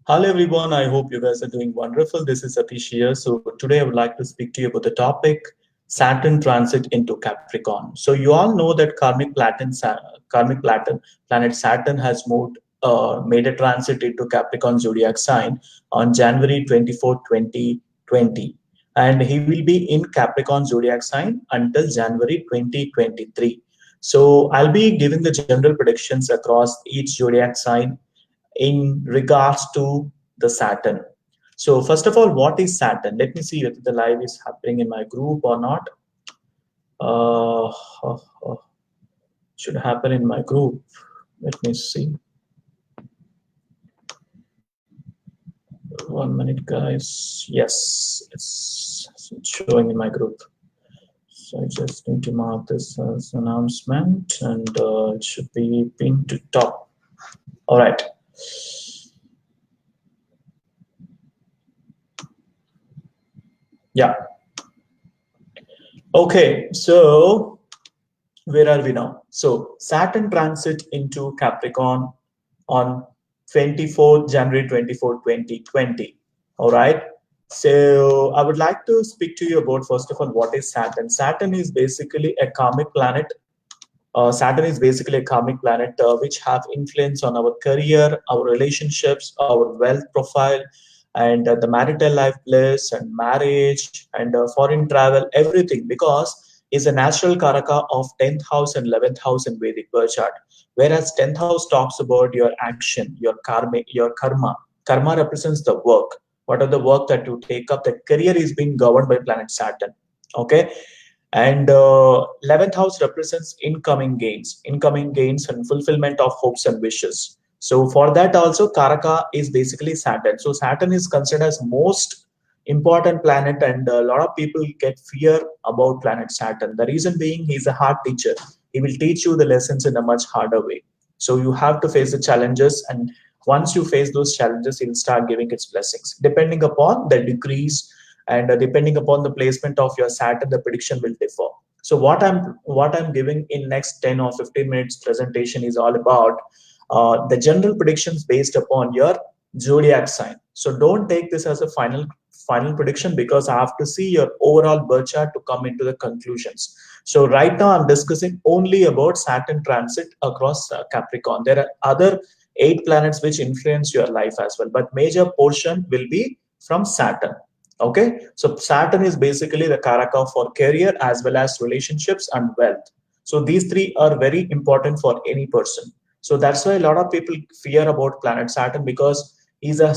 Hello everyone, I hope you guys are doing wonderful. This is Atish here. So today I would like to speak to you about the topic Saturn transit into Capricorn. So you all know that planet Saturn has made a transit into Capricorn zodiac sign on January 24, 2020. And he will be in Capricorn zodiac sign until January 2023. So I'll be giving the general predictions across each zodiac sign in regards to the Saturn. So first of all, what is Saturn? Let me see whether the live is happening in my group or not. Uh, should happen in my group. Let me see. 1 minute, guys. Yes, it's showing in my group. So I just need to mark this as announcement, and it should be pinned to top. All right. Yeah. Okay. So where are we now? So Saturn transit into Capricorn on 24th January 24, 2020. All right. So I would like to speak to you about, first of all, what is Saturn. Saturn is basically a karmic planet. Saturn is basically a karmic planet which have influence on our career, our relationships, our wealth profile, and the marital life bliss and marriage and foreign travel, everything, because is a natural karaka of 10th house and 11th house in Vedic birth chart. Whereas 10th house talks about your action, your karma, your karma. Karma represents the work. What are the work that you take up? The career is being governed by planet Saturn. Okay, and 11th house represents incoming gains and fulfillment of hopes and wishes. So for that also Karaka is basically Saturn. So Saturn is considered as most important planet, and a lot of people get fear about planet Saturn. The reason being, he's a hard teacher. He will teach you the lessons in a much harder way. So you have to face the challenges, and once you face those challenges, he will start giving its blessings. Depending upon the degrees and depending upon the placement of your Saturn, the prediction will differ. So what I'm giving in next 10 or 15 minutes presentation is all about the general predictions based upon your zodiac sign. So don't take this as a final prediction, because I have to see your overall birth chart to come into the conclusions. So right now I'm discussing only about Saturn transit across Capricorn. There are other 8 planets which influence your life as well, but major portion will be from Saturn. Okay, so Saturn is basically the karaka for career as well as relationships and wealth. So these three are very important for any person. So that's why a lot of people fear about planet Saturn, because he's a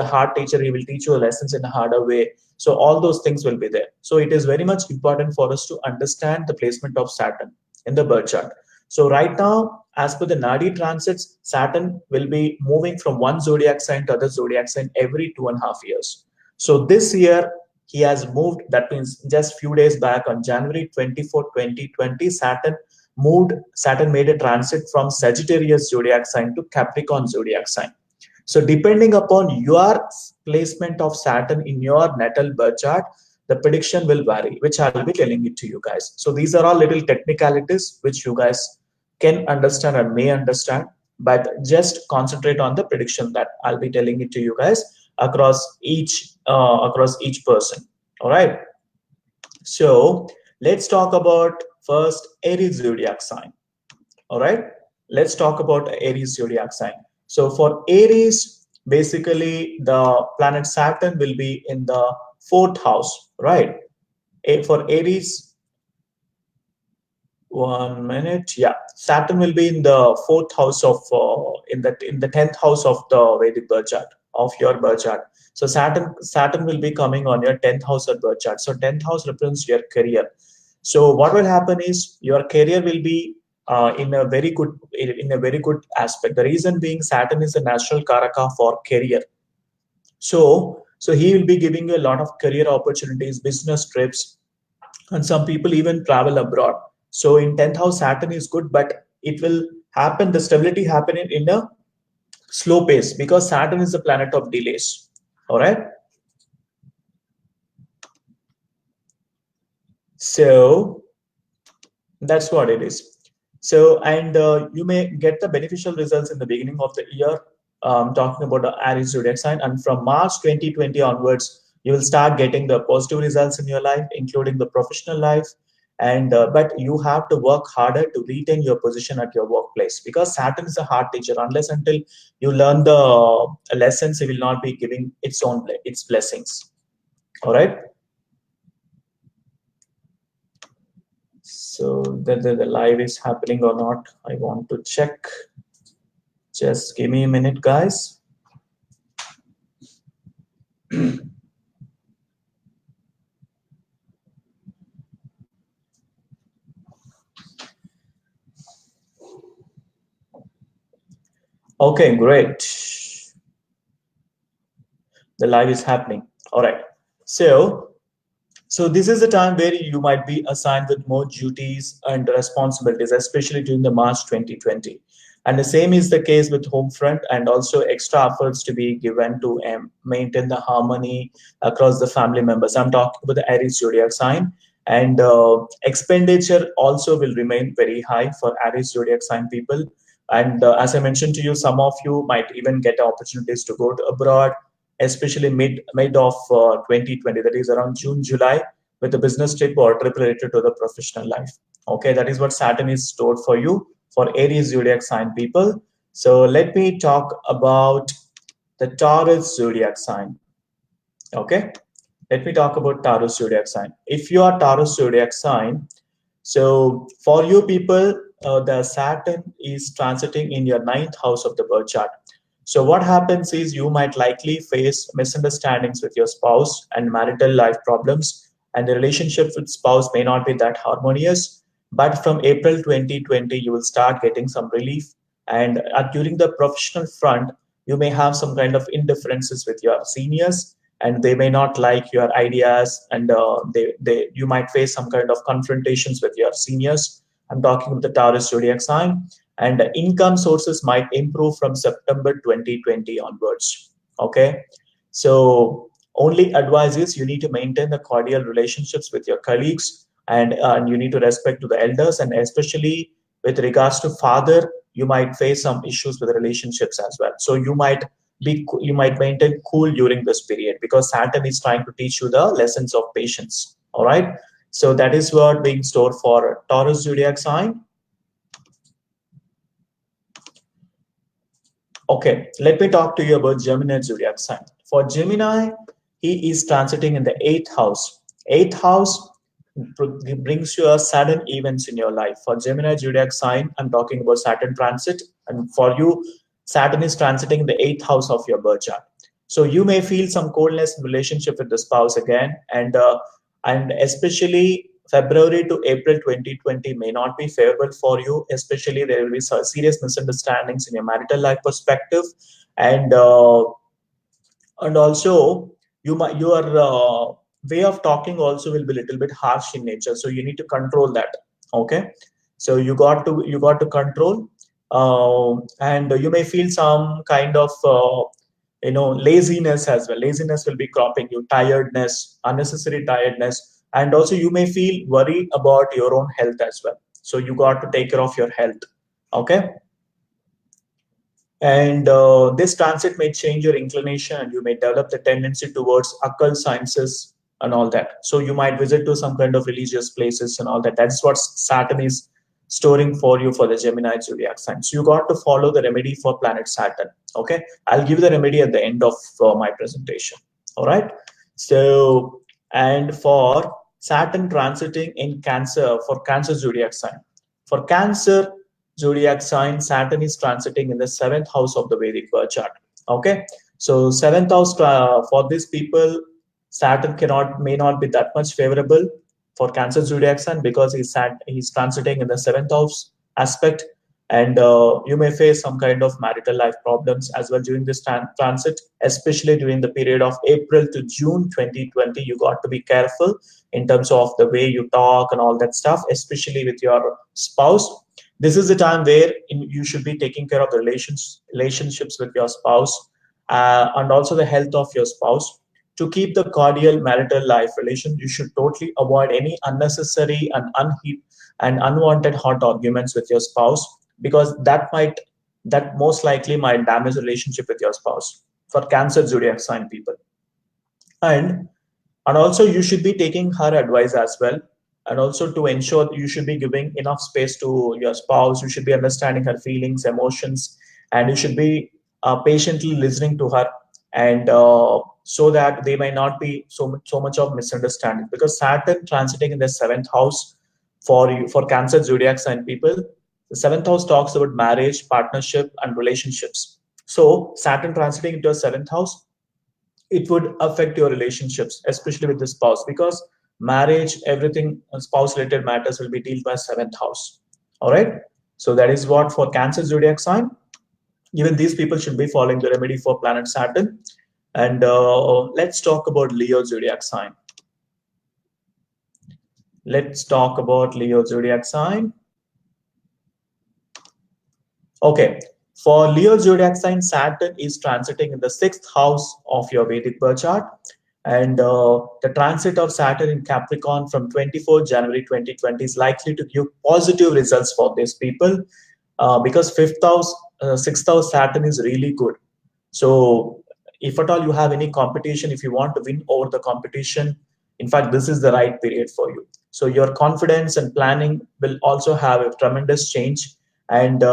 hard teacher. He will teach you lessons in a harder way. So all those things will be there. So it is very much important for us to understand the placement of Saturn in the birth chart. So right now, as per the Nadi transits, Saturn will be moving from one zodiac sign to other zodiac sign every 2.5 years. So this year he has moved. That means just few days back on January 24, 2020, Saturn made a transit from Sagittarius zodiac sign to Capricorn zodiac sign. So depending upon your placement of Saturn in your natal birth chart, the prediction will vary, which I'll be telling it to you guys. So these are all little technicalities which you guys can understand or may understand, but just concentrate on the prediction that I'll be telling it to you guys across each person. All right. So let's talk about first Aries zodiac sign. All right. Let's talk about Aries zodiac sign. So for Aries, basically the planet Saturn will be in the 4th house, right? For Aries, 1 minute. Yeah, Saturn will be in the 4th house of in the 10th house of the Vedic birth chart of your birth chart. So Saturn will be coming on your 10th house of birth chart. So 10th house represents your career. So what will happen is your career will be in a very good aspect. The reason being, Saturn is a natural karaka for career. So he will be giving you a lot of career opportunities, business trips, and some people even travel abroad. So in 10th house, Saturn is good, but it will happen, the stability happen in a slow pace, because Saturn is the planet of delays. All right. So that's what it is. So, and you may get the beneficial results in the beginning of the year, talking about the Aries zodiac sign, and from March 2020 onwards, you will start getting the positive results in your life, including the professional life. And but you have to work harder to retain your position at your workplace, because Saturn is a hard teacher. Unless until you learn the lessons, it will not be giving its blessings. All right. So the live is happening or not, I want to check. Just give me a minute, guys. Okay, great. The live is happening. All right. So this is a time where you might be assigned with more duties and responsibilities, especially during the March 2020. And the same is the case with home front, and also extra efforts to be given to maintain the harmony across the family members. I'm talking about the Aries zodiac sign. And expenditure also will remain very high for Aries zodiac sign people. And as I mentioned to you, some of you might even get opportunities to go to abroad, especially mid of 2020, that is around June, July, with a business trip or trip related to the professional life. Okay, that is what Saturn is stored for you for Aries zodiac sign people. So let me talk about the Taurus zodiac sign. Okay, let me talk about Taurus zodiac sign. If you are Taurus zodiac sign, so for you people, the Saturn is transiting in your ninth house of the birth chart. So what happens is you might likely face misunderstandings with your spouse and marital life problems, and the relationship with spouse may not be that harmonious. But from April 2020, you will start getting some relief. And during the professional front, you may have some kind of indifferences with your seniors, and they may not like your ideas, and you might face some kind of confrontations with your seniors. I'm talking about the Taurus zodiac sign. And income sources might improve from September 2020 onwards. Okay, so only advice is you need to maintain the cordial relationships with your colleagues, and you need to respect to the elders, and especially with regards to father, you might face some issues with relationships as well. So you might maintain cool during this period, because Saturn is trying to teach you the lessons of patience. All right, so that is what being stored for Taurus zodiac sign. Okay, let me talk to you about Gemini zodiac sign. For Gemini, he is transiting in the eighth house. Eighth house brings you a sudden events in your life. For Gemini zodiac sign, I'm talking about Saturn transit, and for you, Saturn is transiting in the eighth house of your birth chart. So you may feel some coldness in relationship with the spouse again, and especially February to April 2020 may not be favorable for you. Especially there will be serious misunderstandings in your marital life perspective, and also your way of talking also will be a little bit harsh in nature. So you need to control that. Okay, so you got to control, and you may feel some kind of laziness as well. Laziness will be cropping you, tiredness, unnecessary tiredness, and also you may feel worried about your own health as well. So you got to take care of your health. Okay, and this transit may change your inclination, and you may develop the tendency towards occult sciences and all that. So you might visit to some kind of religious places and all that. That's what Saturn is storing for you for the Gemini zodiac sign. So you got to follow the remedy for planet Saturn. Okay, I'll give you the remedy at the end of my presentation. All right, so and for Saturn transiting in Cancer, for Cancer zodiac sign, for Cancer zodiac sign, Saturn is transiting in the seventh house of the Vedic birth chart. Okay, so seventh house for these people, Saturn may not be that much favorable for Cancer zodiac sign, because he's transiting in the seventh house aspect, and you may face some kind of marital life problems as well during this transit, especially during the period of April to June 2020. You got to be careful in terms of the way you talk and all that stuff, especially with your spouse. This is the time where you should be taking care of the relationships with your spouse, and also the health of your spouse. To keep the cordial marital life relation, you should totally avoid any unnecessary and unwanted hot arguments with your spouse, because that might that most likely might damage the relationship with your spouse, for Cancer zodiac sign people. And also you should be taking her advice as well, and also to ensure you should be giving enough space to your spouse. You should be understanding her feelings, emotions, and you should be patiently listening to her, and so that they may not be so much of misunderstanding, because Saturn transiting in the seventh house for you, for Cancer zodiac sign people, the seventh house talks about marriage, partnership, and relationships. So Saturn transiting into a seventh house, it would affect your relationships, especially with the spouse, because marriage, everything, spouse related matters will be dealt by seventh house. All right. So that is what for Cancer zodiac sign. Even these people should be following the remedy for planet Saturn. And let's talk about Leo zodiac sign. Let's talk about Leo zodiac sign. Okay. For Leo zodiac sign, Saturn is transiting in the sixth house of your Vedic birth chart. And the transit of Saturn in Capricorn from 24 January 2020 is likely to give positive results for these people, because fifth house, sixth house Saturn is really good. So if at all you have any competition, if you want to win over the competition, in fact, this is the right period for you. So your confidence and planning will also have a tremendous change. And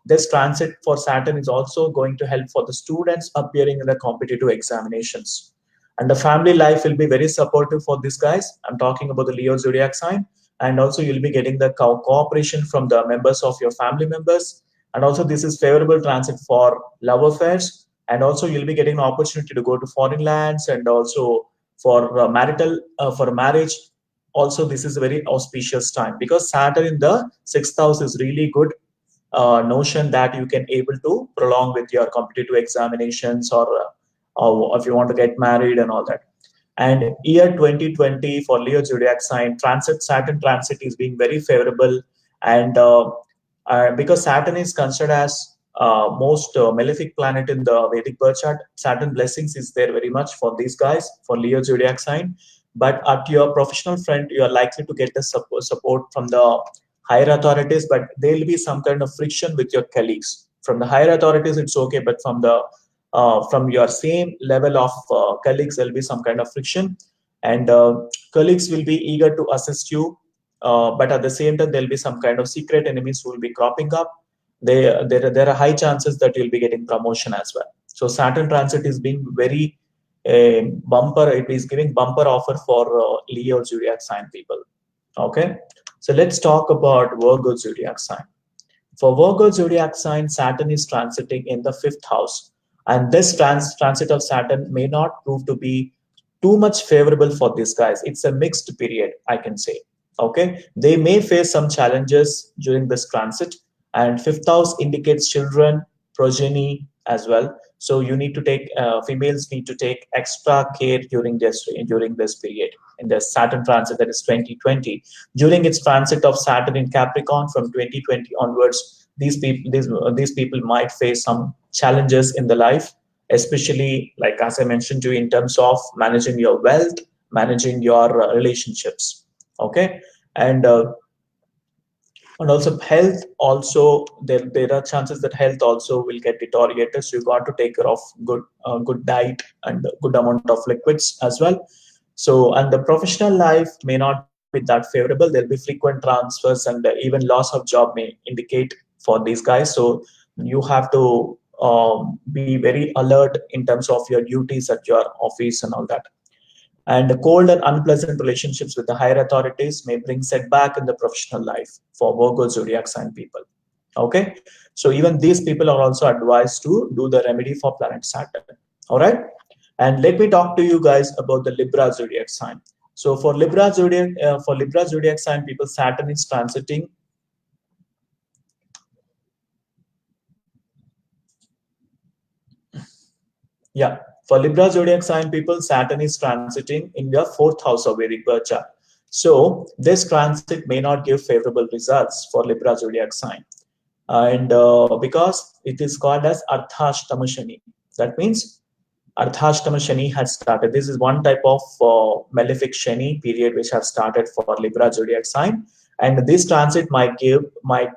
this transit for Saturn is also going to help for the students appearing in the competitive examinations. And the family life will be very supportive for these guys. I'm talking about the Leo zodiac sign. And also you'll be getting the cooperation from the members of your family members. And also this is favorable transit for love affairs. And also you'll be getting an opportunity to go to foreign lands, and also for for marriage. Also this is a very auspicious time, because Saturn in the sixth house is really good notion that you can able to prolong with your competitive examinations, or if you want to get married and all that. And year 2020 for Leo zodiac sign, transit Saturn transit is being very favorable. And because Saturn is considered as most malefic planet in the Vedic birth chart, Saturn blessings is there very much for these guys, for Leo zodiac sign. But at your professional front, you are likely to get the support from the higher authorities, but there will be some kind of friction with your colleagues. From the higher authorities, it's okay, but from your same level of colleagues, there will be some kind of friction, and colleagues will be eager to assist you, but at the same time, there will be some kind of secret enemies who will be cropping up. There are high chances that you'll be getting promotion as well. So Saturn transit is being very bumper. It is giving bumper offer for Leo zodiac sign people. Okay, so let's talk about Virgo zodiac sign. For Virgo zodiac sign, Saturn is transiting in the fifth house, and this transit of Saturn may not prove to be too much favorable for these guys. It's a mixed period, I can say. Okay, they may face some challenges during this transit, and fifth house indicates children, progeny as well. So you need to take females need to take extra care during this period in the Saturn transit, that is 2020. During its transit of Saturn in Capricorn from 2020 onwards, these people might face some challenges in the life, especially like as I mentioned to you, in terms of managing your wealth, managing your relationships. Okay, and also health also, there are chances that health also will get deteriorated, so you got to take care of good diet and good amount of liquids as well. So, and the professional life may not be that favorable. There'll be frequent transfers, and even loss of job may indicate for these guys. So you have to be very alert in terms of your duties at your office and all that. And cold and unpleasant relationships with the higher authorities may bring setback in the professional life for Virgo zodiac sign people. Okay, so even these people are also advised to do the remedy for planet Saturn. All right, and let me talk to you guys about the Libra zodiac sign. So for Libra zodiac sign people, Saturn is transiting. Yeah, for Libra zodiac sign people, Saturn is transiting in your fourth house of Vedic birth chart. So this transit may not give favorable results for Libra zodiac sign, and because it is called as Arthashtama Shani. That means Arthashtama Shani has started. This is one type of malefic Shani period which has started for Libra zodiac sign, and this transit might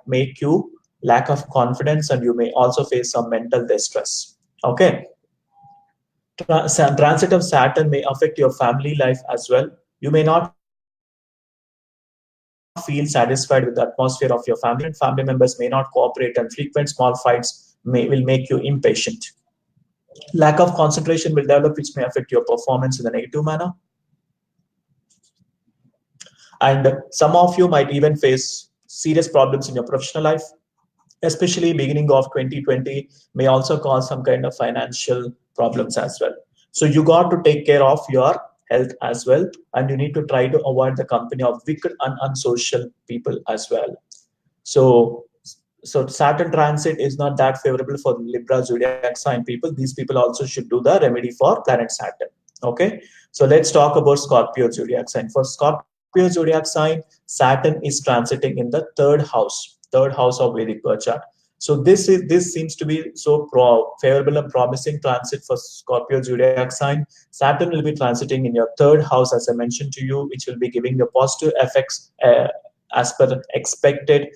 make you lack of confidence, and you may also face some mental distress. Okay. Transit of Saturn may affect your family life as well. You may not feel satisfied with the atmosphere of your family. Family members may not cooperate, and frequent small fights will make you impatient. Lack of concentration will develop, which may affect your performance in a negative manner. And some of you might even face serious problems in your professional life, especially beginning of 2020 may also cause some kind of financial problems as well. So you got to take care of your health as well, and you need to try to avoid the company of wicked and unsocial people as well. So Saturn transit is not that favorable for Libra zodiac sign people. These people also should do the remedy for planet Saturn. Okay, so let's talk about Scorpio zodiac sign. For Scorpio zodiac sign, Saturn is transiting in the third house of Vedic birth chart. So this seems to be so favorable and promising transit for Scorpio zodiac sign. Saturn will be transiting in your third house, as I mentioned to you, which will be giving you positive effects as per expected.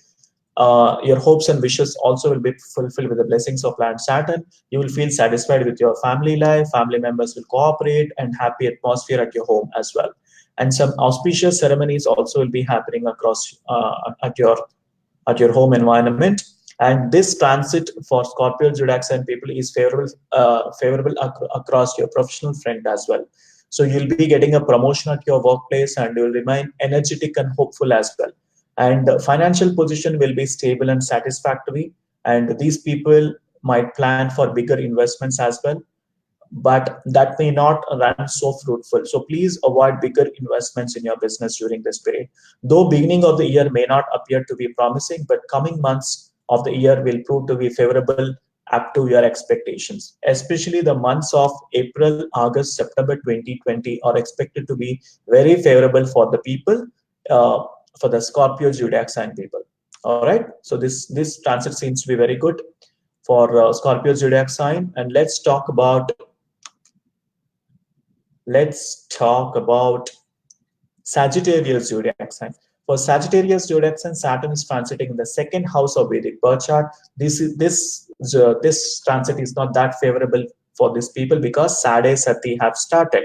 Your hopes and wishes also will be fulfilled with the blessings of planet Saturn. You will feel satisfied with your family life. Family members will cooperate, and happy atmosphere at your home as well. And some auspicious ceremonies also will be happening across at your home environment. And this transit for Scorpio zodiac sign people is favorable across your professional front as well. So you'll be getting a promotion at your workplace, and you'll remain energetic and hopeful as well. And the financial position will be stable and satisfactory. And these people might plan for bigger investments as well, but that may not run so fruitful. So please avoid bigger investments in your business during this period. Though beginning of the year may not appear to be promising, but coming months of the year will prove to be favorable up to your expectations. Especially the months of April, August, September 2020 are expected to be very favorable for the people, for the Scorpio zodiac sign people. All right. So this transit seems to be very good for Scorpio zodiac sign. And let's talk about Sagittarius zodiac sign. For Sagittarius zodiac sign, Saturn is transiting in the second house of Vedic birth chart. This transit is not that favorable for these people because Sade Sati have started.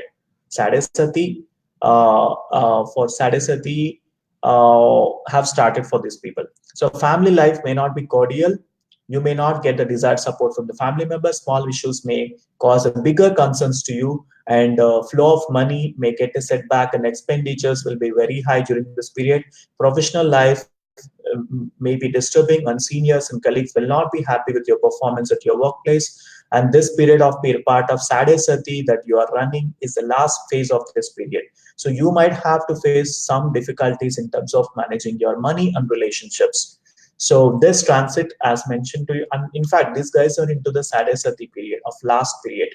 Sade Sati for Sade Sati have started for these people. So family life may not be cordial. You may not get the desired support from the family members. Small issues may cause a bigger concerns to you, and flow of money may get a setback, and expenditures will be very high during this period. Professional life may be disturbing, and seniors and colleagues will not be happy with your performance at your workplace. And this period of part of Sadhasati that you are running is the last phase of this period. So you might have to face some difficulties in terms of managing your money and relationships. So this transit, as mentioned to you, and in fact, these guys are into the Sadhasati period of last period.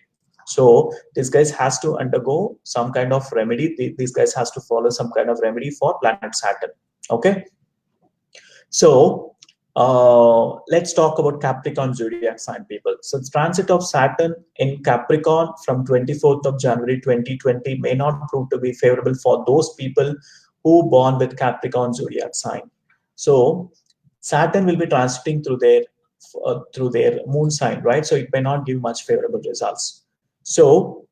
So these guys has to undergo some kind of remedy. These guys has to follow some kind of remedy for planet Saturn. Okay. So let's talk about Capricorn zodiac sign people. So the transit of Saturn in Capricorn from 24th of January 2020 may not prove to be favorable for those people who born with Capricorn zodiac sign. So Saturn will be transiting through their moon sign, right? So it may not give much favorable results. So,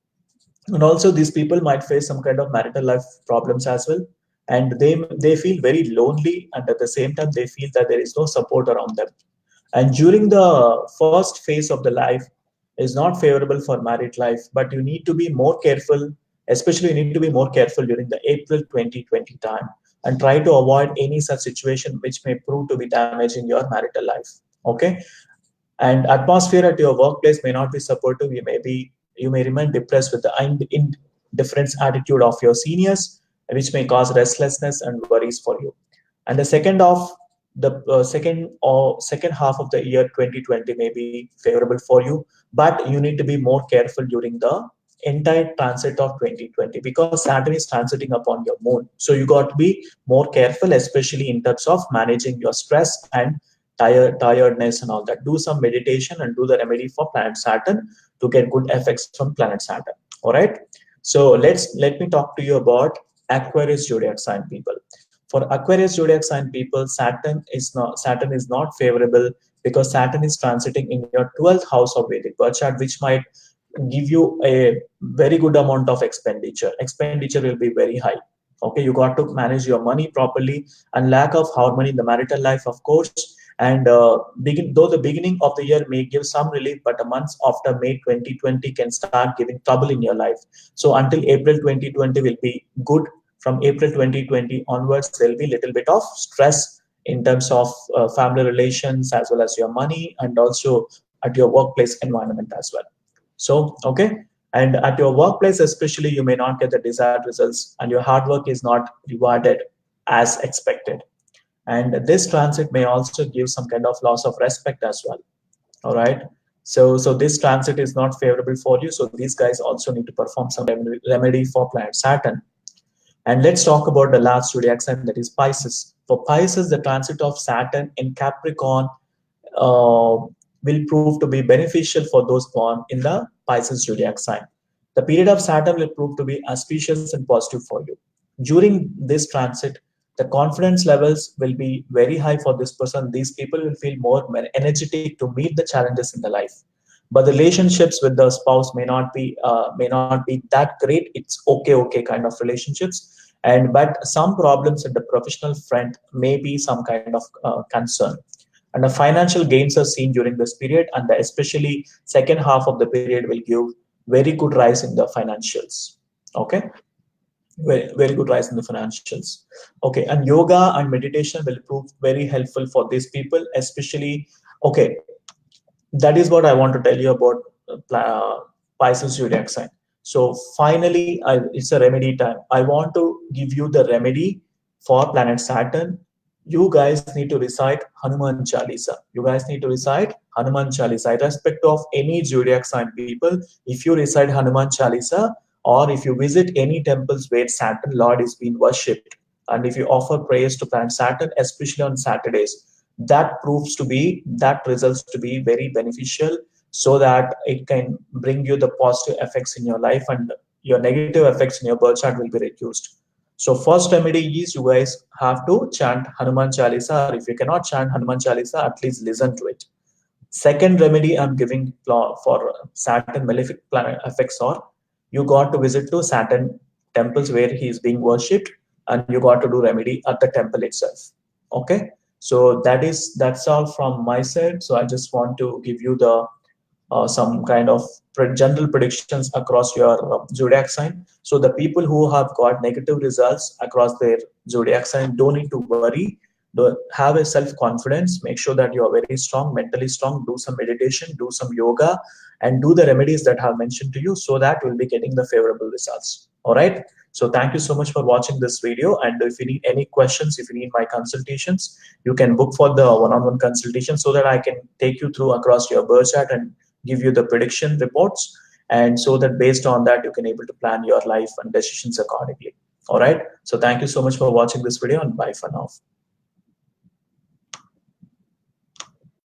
and also these people might face some kind of marital life problems as well, and they feel very lonely, and at the same time they feel that there is no support around them. And during the first phase of the life is not favorable for married life, but you need to be more careful. Especially you need to be more careful during the April 2020 time, and try to avoid any such situation which may prove to be damaging your marital life. Okay. And atmosphere at your workplace may not be supportive. You may remain depressed with the indifference attitude of your seniors, which may cause restlessness and worries for you. And the second half of the year 2020 may be favorable for you, but you need to be more careful during the entire transit of 2020 because Saturn is transiting upon your moon. So you got to be more careful, especially in terms of managing your stress and tiredness and all that. Do some meditation and do the remedy for planet Saturn to get good effects from planet Saturn. All right. So let me talk to you about Aquarius zodiac sign people. For Aquarius zodiac sign people, Saturn is not favorable because Saturn is transiting in your 12th house of Vedic birth chart, which might give you a very good amount of expenditure. Expenditure will be very high. Okay, you got to manage your money properly, and lack of harmony in the marital life, of course. And though the beginning of the year may give some relief, but a month after May 2020 can start giving trouble in your life. So until April 2020 will be good. From April 2020 onwards, there will be a little bit of stress in terms of family relations as well as your money, and also at your workplace environment as well. So, okay. And at your workplace, especially, you may not get the desired results, and your hard work is not rewarded as expected. And this transit may also give some kind of loss of respect as well. All right. So this transit is not favorable for you. So these guys also need to perform some remedy for planet Saturn. And let's talk about the last zodiac sign, that is Pisces. For Pisces, the transit of Saturn in Capricorn will prove to be beneficial for those born in the Pisces zodiac sign. The period of Saturn will prove to be auspicious and positive for you. During this transit, the confidence levels will be very high for this person. These people will feel more energetic to meet the challenges in the life. But the relationships with the spouse may not be that great. It's okay kind of relationships, and but some problems at the professional front may be some kind of concern. And the financial gains are seen during this period, and especially second half of the period will give very good rise in the financials. Okay, very good rise in the financials. Okay, and yoga and meditation will prove very helpful for these people, especially. Okay, that is what I want to tell you about Pisces zodiac sign. So finally, it's a remedy time. I want to give you the remedy for planet Saturn. You guys need to recite Hanuman Chalisa. You guys need to recite Hanuman Chalisa. Irrespective of any zodiac sign people, if you recite Hanuman Chalisa, or if you visit any temples where Saturn Lord is being worshipped, and if you offer prayers to planet Saturn, especially on Saturdays, that results to be very beneficial, so that it can bring you the positive effects in your life, and your negative effects in your birth chart will be reduced. So first remedy is, you guys have to chant Hanuman Chalisa, or if you cannot chant Hanuman Chalisa, at least listen to it. Second remedy I'm giving for Saturn malefic planet effects are, you got to visit to Saturn temples where he is being worshipped, and you got to do remedy at the temple itself. Okay, so that's all from my side. So I just want to give you the some kind of general predictions across your zodiac sign. So the people who have got negative results across their zodiac sign don't need to worry. Have a self confidence. Make sure that you are very strong, mentally strong. Do some meditation, do some yoga, and do the remedies that I have mentioned to you, so that you'll be getting the favorable results. All right. So thank you so much for watching this video. And if you need any questions, if you need my consultations, you can book for the one-on-one consultation, so that I can take you through across your birth chart and give you the prediction reports, and so that based on that you can able to plan your life and decisions accordingly. All right. So thank you so much for watching this video, and bye for now.